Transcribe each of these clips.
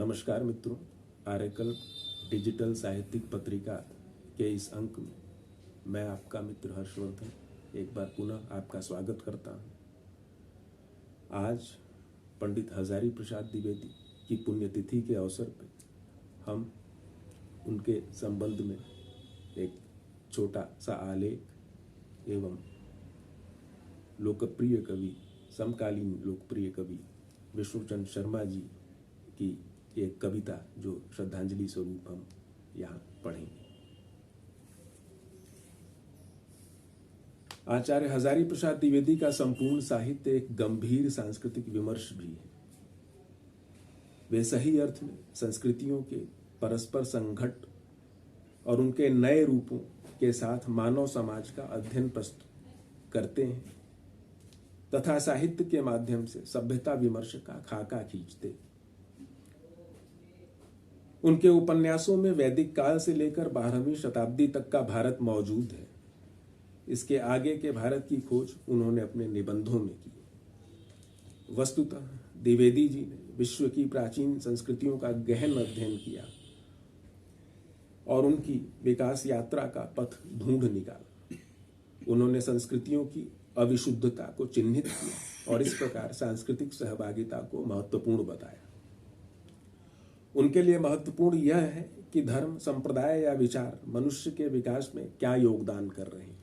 नमस्कार मित्रों, आर्यकल्प डिजिटल साहित्यिक पत्रिका के इस अंक में मैं आपका मित्र हर्षवर्धन एक बार पुनः आपका स्वागत करता हूँ। आज पंडित हजारी प्रसाद द्विवेदी की पुण्यतिथि के अवसर पर हम उनके संबंध में एक छोटा सा आलेख एवं लोकप्रिय कवि, समकालीन लोकप्रिय कवि विष्णुचंद्र शर्मा जी की एक कविता जो श्रद्धांजलि स्वरूप हम यहाँ पढ़ेंगे। आचार्य हजारी प्रसाद द्विवेदी का संपूर्ण साहित्य एक गंभीर सांस्कृतिक विमर्श भी है। वे सही अर्थ में संस्कृतियों के परस्पर संघट और उनके नए रूपों के साथ मानव समाज का अध्ययन प्रस्तुत करते हैं तथा साहित्य के माध्यम से सभ्यता विमर्श का खाका खींचते। उनके उपन्यासों में वैदिक काल से लेकर 12वीं शताब्दी तक का भारत मौजूद है। इसके आगे के भारत की खोज उन्होंने अपने निबंधों में की। वस्तुतः द्विवेदी जी ने विश्व की प्राचीन संस्कृतियों का गहन अध्ययन किया और उनकी विकास यात्रा का पथ ढूंढ निकाला। उन्होंने संस्कृतियों की अविशुद्धता को चिन्हित किया और इस प्रकार सांस्कृतिक सहभागिता को महत्वपूर्ण बताया। उनके लिए महत्वपूर्ण यह है कि धर्म, संप्रदाय या विचार मनुष्य के विकास में क्या योगदान कर रहे हैं।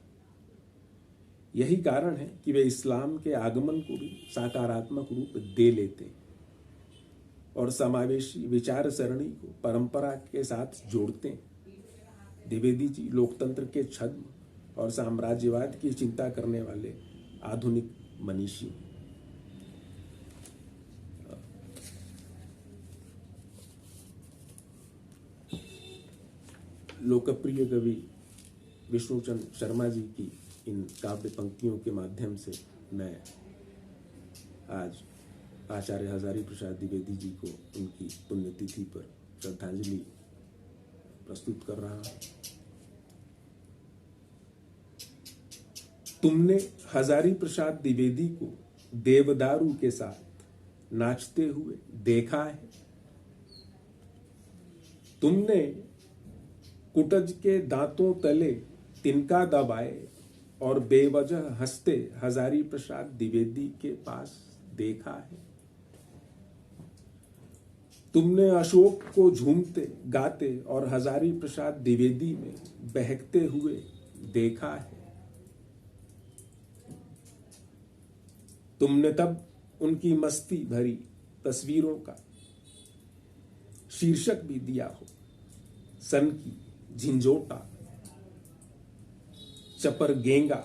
यही कारण है कि वे इस्लाम के आगमन को भी सकारात्मक रूप दे लेते हैं और समावेशी विचार सरणी को परंपरा के साथ जोड़ते हैं। द्विवेदी जी लोकतंत्र के छद्म और साम्राज्यवाद की चिंता करने वाले आधुनिक मनीषी। लोकप्रिय कवि विष्णुचंद्र शर्मा जी की इन काव्य पंक्तियों के माध्यम से मैं आज आचार्य हजारी प्रसाद द्विवेदी जी को उनकी पुण्यतिथि पर श्रद्धांजलि प्रस्तुत कर रहा हूं। तुमने हजारी प्रसाद द्विवेदी को देवदारू के साथ नाचते हुए देखा है। तुमने कुटज के दांतों तले तिनका दबाए और बेवजह हंसते हजारी प्रसाद द्विवेदी के पास देखा है। तुमने अशोक को झूमते गाते और हजारी प्रसाद द्विवेदी में बहकते हुए देखा है। तुमने तब उनकी मस्ती भरी तस्वीरों का शीर्षक भी दिया हो, सन की झिंझोटा, चपर गेंगा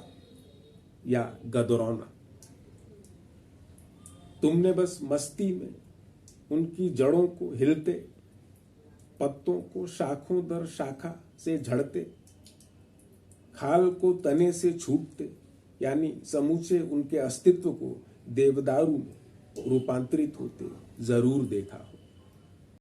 या गदरौना। तुमने बस मस्ती में उनकी जड़ों को हिलते, पत्तों को शाखों दर शाखा से झड़ते, खाल को तने से छूटते, यानी समूचे उनके अस्तित्व को देवदारू में रूपांतरित होते जरूर देखा।